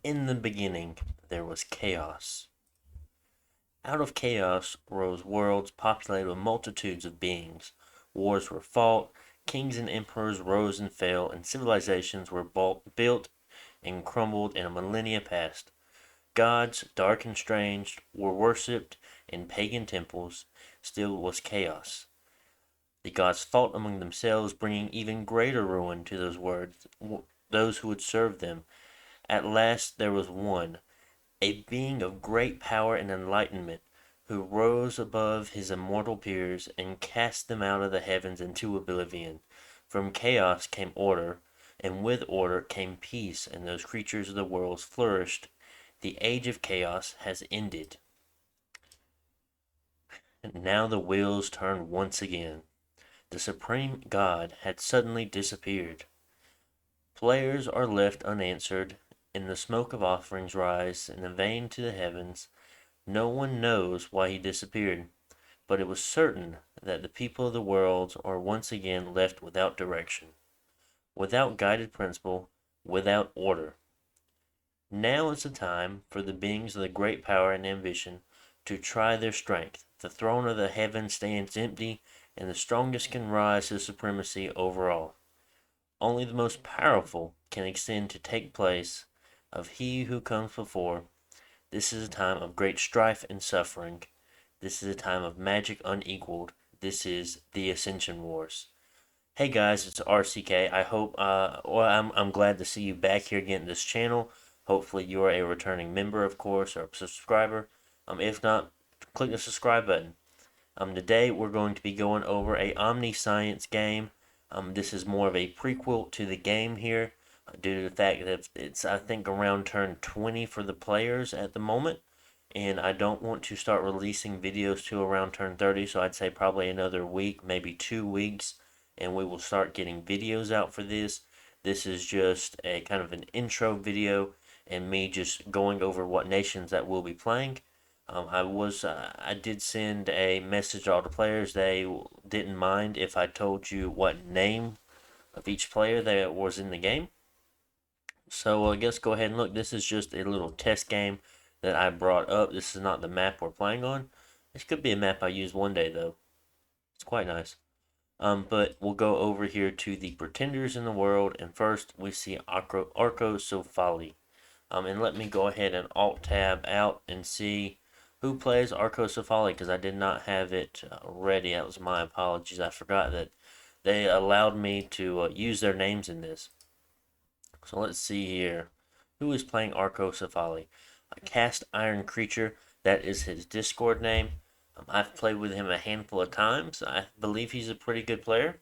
In the beginning, there was chaos. Out of chaos rose worlds populated with multitudes of beings. Wars were fought, kings and emperors rose and fell, and civilizations were built and crumbled in a millennia past. Gods, dark and strange, were worshipped in pagan temples. Still was chaos. The gods fought among themselves, bringing even greater ruin to those who would serve them. At last there was one, a being of great power and enlightenment, who rose above his immortal peers and cast them out of the heavens into oblivion. From chaos came order, and with order came peace, and those creatures of the world flourished. The age of chaos has ended. And now the wheels turned once again. The supreme god had suddenly disappeared. Players are left unanswered, and the smoke of offerings rise in the vain to the heavens. No one knows why he disappeared, but it was certain that the people of the world are once again left without direction, without guided principle, without order. Now is the time for the beings of the great power and ambition to try their strength. The throne of the heavens stands empty, and the strongest can rise to supremacy over all. Only the most powerful can extend to take place of he who comes before. This is a time of great strife and suffering. This is a time of magic unequaled. This is the Ascension Wars. Hey guys, it's RCK. I hope, I'm glad to see you back here again in this channel. Hopefully you are a returning member, of course, or a subscriber. If not, click the subscribe button. Today we're going to be going over a Omniscience game. This is more of a prequel to the game here, due to the fact that it's, I think, around turn 20 for the players at the moment. And I don't want to start releasing videos to around turn 30, so I'd say probably another week, maybe 2 weeks, and we will start getting videos out for this. This is just a kind of an intro video and me just going over what nations that we'll be playing. I did send a message to all the players. They didn't mind if I told you what name of each player that was in the game. So I guess go ahead and look. This is just a little test game that I brought up. This is not the map we're playing on. This could be a map I use one day though. It's quite nice. But we'll go over here to the pretenders in the world, and first we see Arcosofali. And let me go ahead and Alt Tab out and see who plays Arcosofali, because I did not have it ready. That was my apologies. I forgot that they allowed me to use their names in this. So let's see here. Who is playing Arcosofali? A cast iron creature. That is his Discord name. I've played with him a handful of times. I believe he's a pretty good player.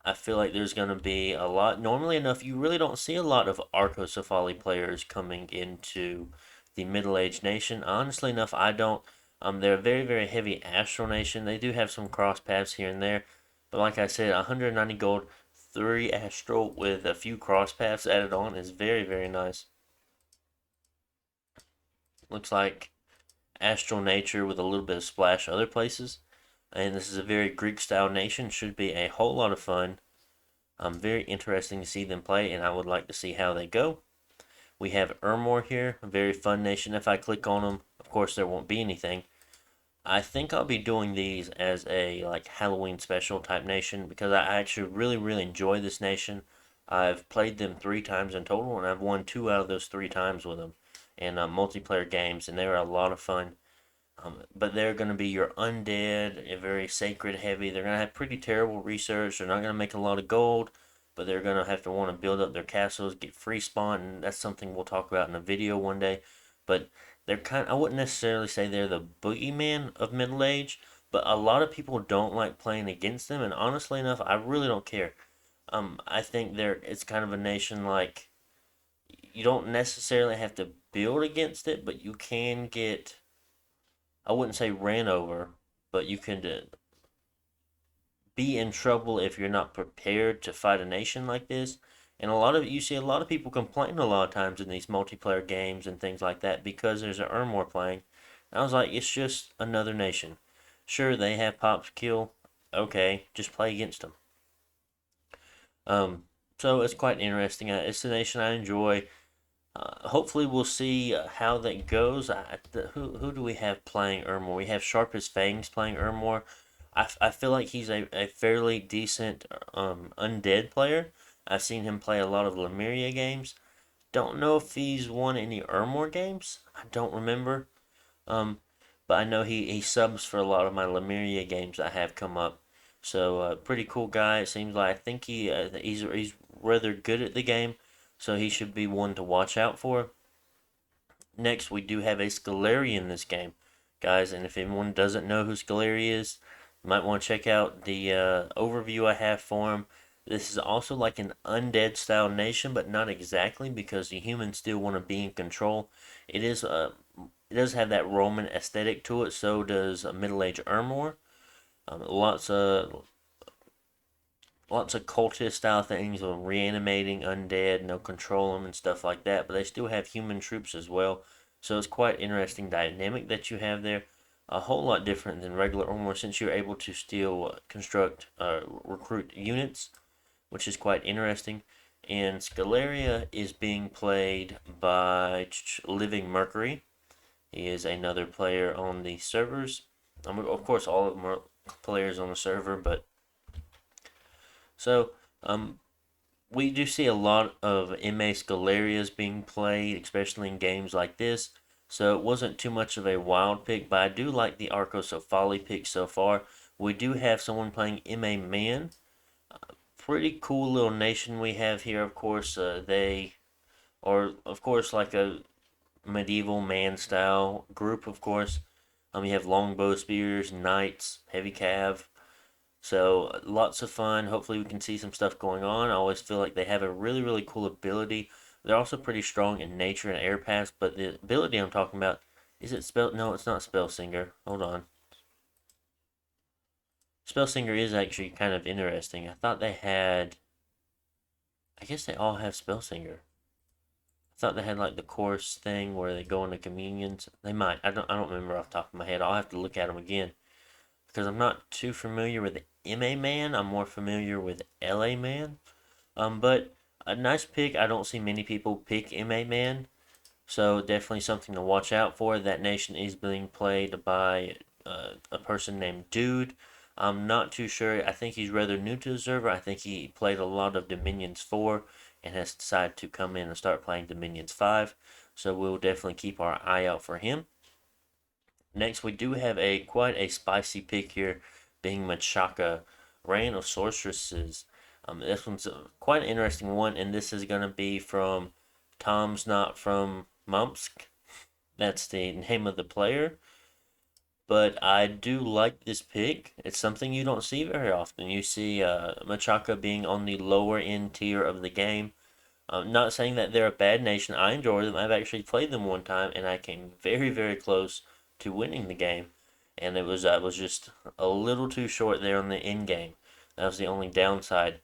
I feel like there's going to be a lot. Normally enough, you really don't see a lot of Arcosofali players coming into the Middle-aged Nation. Honestly enough, I don't. They're a very, very heavy Astral Nation. They do have some cross paths here and there. But like I said, 190 gold, 3 Astral with a few cross paths added on is very, very nice. Looks like Astral Nature with a little bit of splash other places. And this is a very Greek style nation. Should be a whole lot of fun. Very interesting to see them play, and I would like to see how they go. We have Ermor here, a very fun nation. If I click on them, of course there won't be anything. I think I'll be doing these as a like Halloween special type nation, because I actually really, really enjoy this nation. I've played them 3 times in total, and I've won 2 out of those 3 times with them in multiplayer games, and they're a lot of fun. But they're going to be your undead, very sacred heavy. They're going to have pretty terrible research. They're not going to make a lot of gold, but they're going to have to want to build up their castles, get free spawn, and that's something we'll talk about in a video one day. But they're I wouldn't necessarily say they're the boogeyman of middle age, but a lot of people don't like playing against them, and honestly enough, I really don't care. I think it's kind of a nation like you don't necessarily have to build against it, but you can get, I wouldn't say ran over, but you can be in trouble if you're not prepared to fight a nation like this. And you see a lot of people complain a lot of times in these multiplayer games and things like that because there's an Ermor playing. And I was like, it's just another nation. Sure, they have pop kill. Okay, just play against them. Um, so it's quite interesting. It's a nation I enjoy. Hopefully, we'll see how that goes. Who do we have playing Ermor? We have Sharp as Fangs playing Ermor. I feel like he's a fairly decent undead player. I've seen him play a lot of Lemuria games. Don't know if he's won any Ermor games. I don't remember. Um, but I know he subs for a lot of my Lemuria games that have come up. So pretty cool guy. It seems like I think he's rather good at the game, so he should be one to watch out for. Next, we do have a Scalaria in this game, guys. And if anyone doesn't know who Scalaria is, you might want to check out the overview I have for him. This is also like an undead style nation, but not exactly because the humans still want to be in control. It does have that Roman aesthetic to it. So does Middle Age Ermor. Lots of cultist style things of reanimating undead, control them and stuff like that. But they still have human troops as well. So it's quite interesting dynamic that you have there. A whole lot different than regular Ermor since you're able to still recruit units, which is quite interesting. And Scalaria is being played by Living Mercury. He is another player on the servers. Of course, all of them are players on the server, but so we do see a lot of MA Scalarias being played, especially in games like this. So it wasn't too much of a wild pick, but I do like the Arcosophaly pick so far. We do have someone playing MA Man. Pretty cool little nation we have here, of course. They are, of course, like a medieval man style group, of course. You have longbow spears, knights, heavy cav. So lots of fun. Hopefully we can see some stuff going on. I always feel like they have a really, really cool ability. They're also pretty strong in nature and air pass, but the ability I'm talking about, is it spell? No, it's not Spell Singer. Hold on. Spell Singer is actually kind of interesting. I thought they had. I guess they all have Spell Singer. I thought they had like the course thing where they go into communions. They might. I don't remember off the top of my head. I'll have to look at them again because I'm not too familiar with MA Man. I'm more familiar with LA Man. But a nice pick. I don't see many people pick MA Man, so definitely something to watch out for. That nation is being played by a person named Dude. I'm not too sure. I think he's rather new to the server. I think he played a lot of Dominions 4 and has decided to come in and start playing Dominions 5. So we'll definitely keep our eye out for him. Next, we do have quite a spicy pick here, being Machaka, Reign of Sorceresses. This one's quite an interesting one, and this is going to be from Tom's Not From Mumsk. That's the name of the player. But I do like this pick. It's something you don't see very often. You see Machaka being on the lower end tier of the game. I'm not saying that they're a bad nation. I enjoy them. I've actually played them one time, and I came very, very close to winning the game. And I was just a little too short there on the end game. That was the only downside.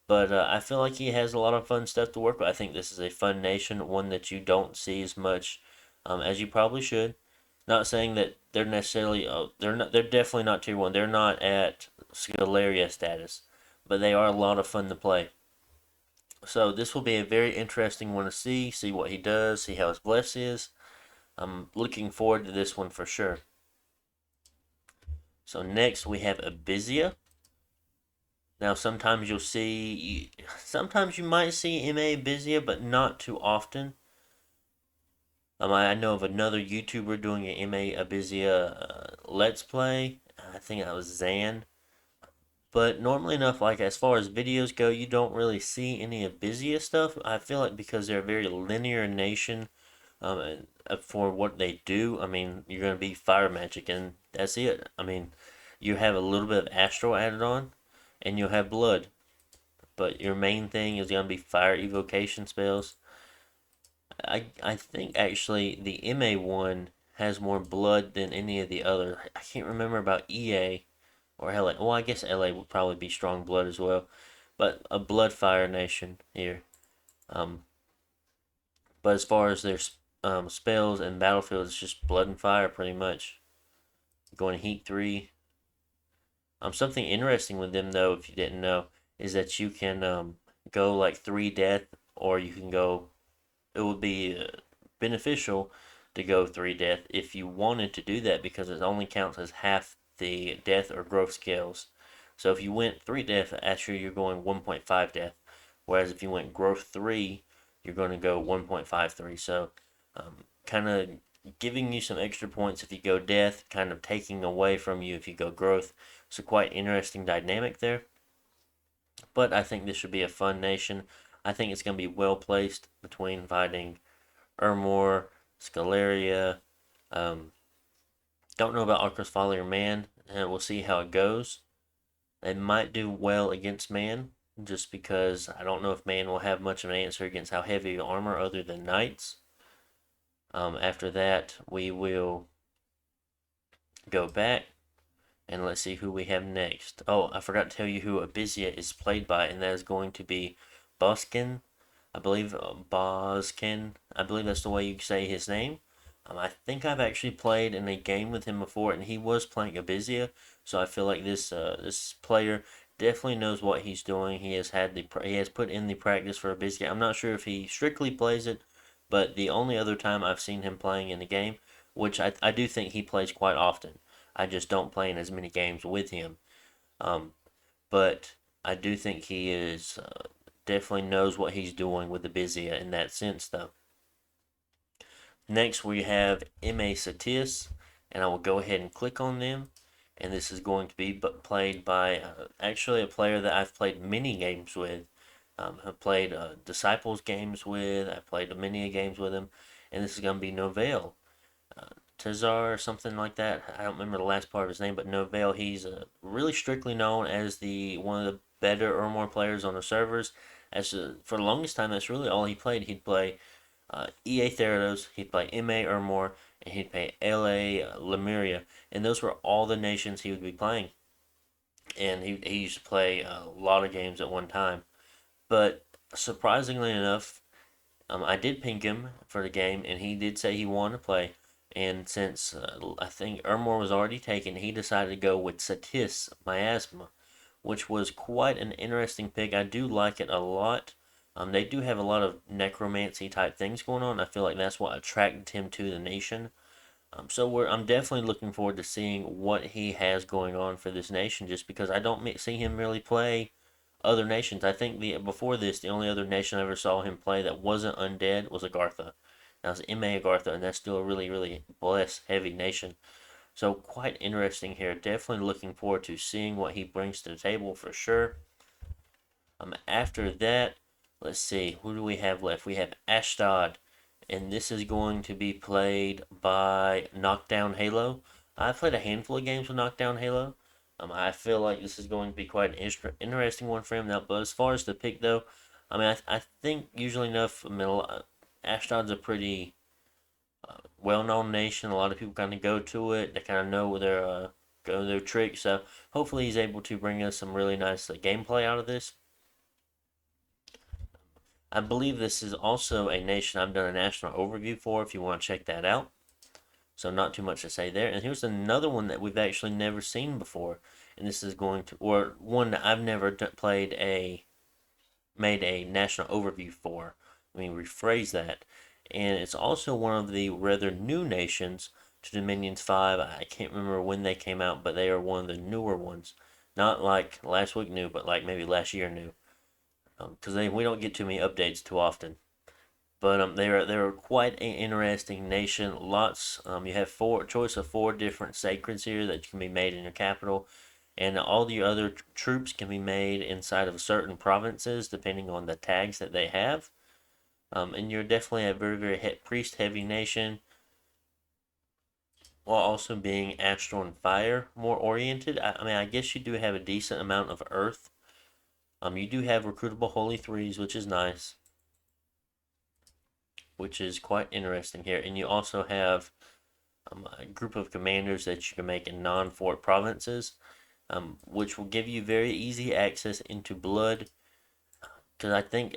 But I feel like he has a lot of fun stuff to work with. I think this is a fun nation, one that you don't see as much as you probably should. Not saying that they're necessarily they're not they're definitely not tier one. They're not at Scalaria status, but they are a lot of fun to play. So this will be a very interesting one to see what he does, see how his bless is. I'm looking forward to this one for sure. So next we have Abusia. Now sometimes you might see MA Abusia, but not too often. I know of another YouTuber doing an MA Abusia Let's Play. I think that was Zan. But normally enough, like as far as videos go, you don't really see any Abusia stuff. I feel like because they're a very linear nation for what they do, I mean, you're going to be fire magic, and that's it. I mean, you have a little bit of astral added on, and you'll have blood. But your main thing is going to be fire evocation spells. I think actually the MA one has more blood than any of the other. I can't remember about EA or LA. Well, I guess LA would probably be strong blood as well, but a blood fire nation here. Um, but as far as their spells and battlefields, it's just blood and fire pretty much. Going Heat 3. Something interesting with them though, if you didn't know, is that you can go like 3 death, or you can go it would be beneficial to go 3 death if you wanted to do that, because it only counts as half the death or growth scales. So if you went 3 death, actually you're going 1.5 death. Whereas if you went growth 3, you're going to go 1.53. So kind of giving you some extra points if you go death, kind of taking away from you if you go growth. So quite interesting dynamic there. But I think this should be a fun nation. I think it's going to be well placed between fighting Ermor, Scalaria. Um, don't know about Arcos Folly or Man, and we'll see how it goes. They might do well against Man, just because I don't know if Man will have much of an answer against how heavy armor other than Knights. After that, we will go back and let's see who we have next. Oh, I forgot to tell you who Abusia is played by, and that is going to be Boskin. I believe Boskin. I believe that's the way you say his name. I think I've actually played in a game with him before, and he was playing Abusia. So I feel like this player definitely knows what he's doing. He has put in the practice for Abusia. I'm not sure if he strictly plays it, but the only other time I've seen him playing in the game, which I do think he plays quite often. I just don't play in as many games with him. Um, but I do think he is definitely knows what he's doing with the Bizia in that sense, though. Next, we have M.A. Satis, and I will go ahead and click on them. And this is going to be played by actually a player that I've played many games with. I've played Disciples games with, I played many games with him, and this is going to be Novell. Tazar or something like that. I don't remember the last part of his name, but Novell, he's really strictly known as the one of the better or more players on the servers. For the longest time, that's really all he played. He'd play EA Theranos, he'd play MA or more, and he'd play LA Lemuria, and those were all the nations he would be playing. And he used to play a lot of games at one time. But surprisingly enough, I did ping him for the game, and he did say he wanted to play. And since I think Ermor was already taken, he decided to go with Satis Miasma, which was quite an interesting pick. I do like it a lot. They do have a lot of necromancy type things going on. I feel like that's what attracted him to the nation. I'm definitely looking forward to seeing what he has going on for this nation, just because I don't see him really play other nations. I think before this, the only other nation I ever saw him play that wasn't undead was Agartha. That was M.A. Agartha, and that's still a really, really blessed, heavy nation. So quite interesting here. Definitely looking forward to seeing what he brings to the table for sure. After that, let's see, who do we have left? We have Ashdod, and this is going to be played by Knockdown Halo. I've played a handful of games with Knockdown Halo. I feel like this is going to be quite an interesting one for him. Now, but as far as the pick though, I think usually enough. Ashdod's a pretty well-known nation. A lot of people kind of go to it. They kind of know their tricks. So hopefully he's able to bring us some really nice gameplay out of this. I believe this is also a nation I've done a national overview for if you want to check that out. So not too much to say there. And here's another one that we've actually never seen before. And this is or one that I've never made a national overview for. Let me rephrase that. And it's also one of the rather new nations to Dominions 5. I can't remember when they came out, but they are one of the newer ones. Not like last week new, but like maybe last year new. Because we don't get too many updates too often. But they're quite an interesting nation. Lots. You have choice of 4 different sacreds here that can be made in your capital, and all the other troops can be made inside of certain provinces depending on the tags that they have. And you're definitely a very very priest heavy nation, while also being astral and fire more oriented. I guess you do have a decent amount of earth. You do have recruitable holy threes, which is nice, which is quite interesting here. And you also have a group of commanders that you can make in non-fort provinces, which will give you very easy access into blood. Because I think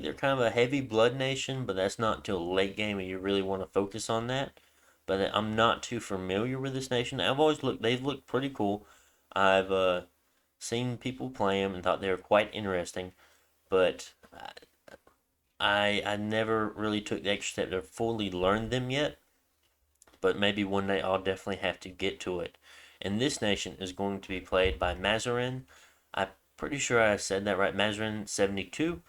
they're kind of a heavy blood nation, but that's not until late game, and you really want to focus on that. But I'm not too familiar with this nation. They've looked pretty cool. I've seen people play them and thought they were quite interesting, but I never really took the extra step to fully learn them yet, but maybe one day I'll definitely have to get to it. And this nation is going to be played by Mazarin. I'm pretty sure I said that right. Mazarin 72.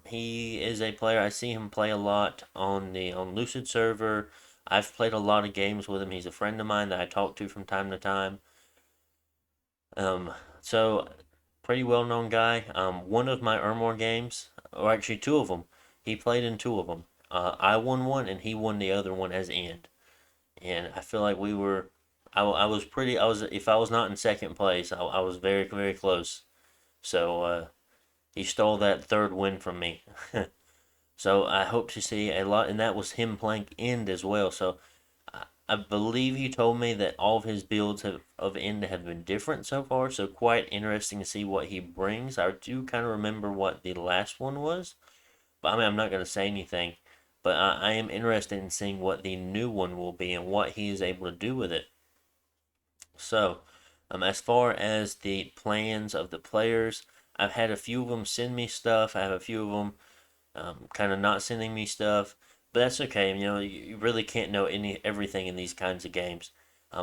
He is a player. I see him play a lot on Lucid server. I've played a lot of games with him. He's a friend of mine that I talk to from time to time. Um, so pretty well known guy. One of my Ermor games, or actually two of them, he played in two of them. I won one and he won the other one as end. And I feel like we were, I was pretty, I was, if I was not in second place, I was very, very close. So, he stole that third win from me. So I hope to see a lot, and that was him playing end as well. So I believe he told me that all of his builds of end have been different so far. So quite interesting to see what he brings. I do kind of remember what the last one was, but I mean I'm not going to say anything. But I am interested in seeing what the new one will be and what he is able to do with it. So, as far as the plans of the players, I've had a few of them send me stuff. I have a few of them kind of not sending me stuff, but that's okay. You know, you really can't know everything in these kinds of games.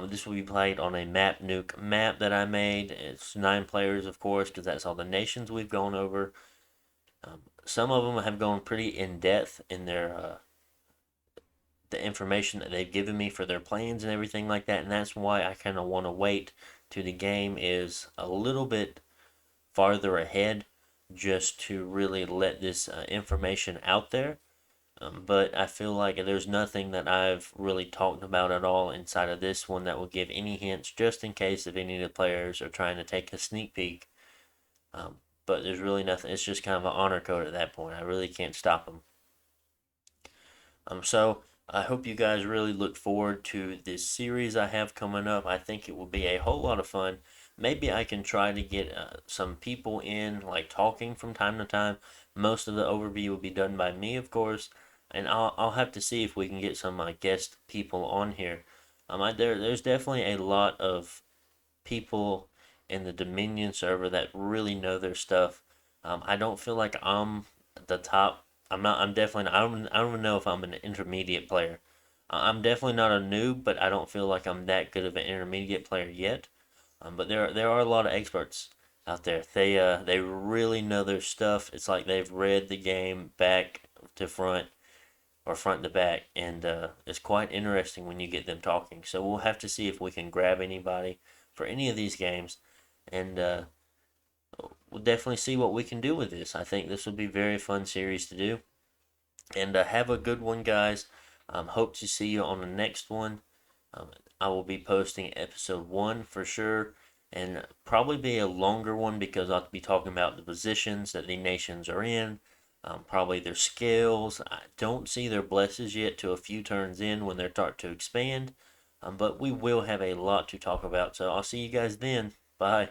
This will be played on a map nuke map that I made. It's 9 players, of course, because that's all the nations we've gone over. Some of them have gone pretty in depth in their the information that they've given me for their plans and everything like that, and that's why I kind of want to wait till the game is a little bit farther ahead just to really let this information out there. But I feel like there's nothing that I've really talked about at all inside of this one that will give any hints, just in case if any of the players are trying to take a sneak peek. But there's really nothing. It's just kind of an honor code at that point. I really can't stop them. So I hope you guys really look forward to this series I have coming up. I think it will be a whole lot of fun. Maybe I can try to get some people in, like talking from time to time. Most of the overview will be done by me, of course, and I'll have to see if we can get some guest people on here. There's definitely a lot of people in the Dominion server that really know their stuff. I don't feel like I'm the top. I'm not. I'm definitely. Not, I don't even know if I'm an intermediate player. I'm definitely not a noob, but I don't feel like I'm that good of an intermediate player yet. But there are a lot of experts out there. They really know their stuff. It's like they've read the game back to front or front to back, and it's quite interesting when you get them talking. So we'll have to see if we can grab anybody for any of these games, and we'll definitely see what we can do with this. I think this will be a very fun series to do, and have a good one, guys. Hope to see you on the next one. Um, I will be posting episode 1 for sure, and probably be a longer one because I'll be talking about the positions that the nations are in, probably their skills. I don't see their blesses yet to a few turns in when they start to expand, but we will have a lot to talk about. So I'll see you guys then. Bye.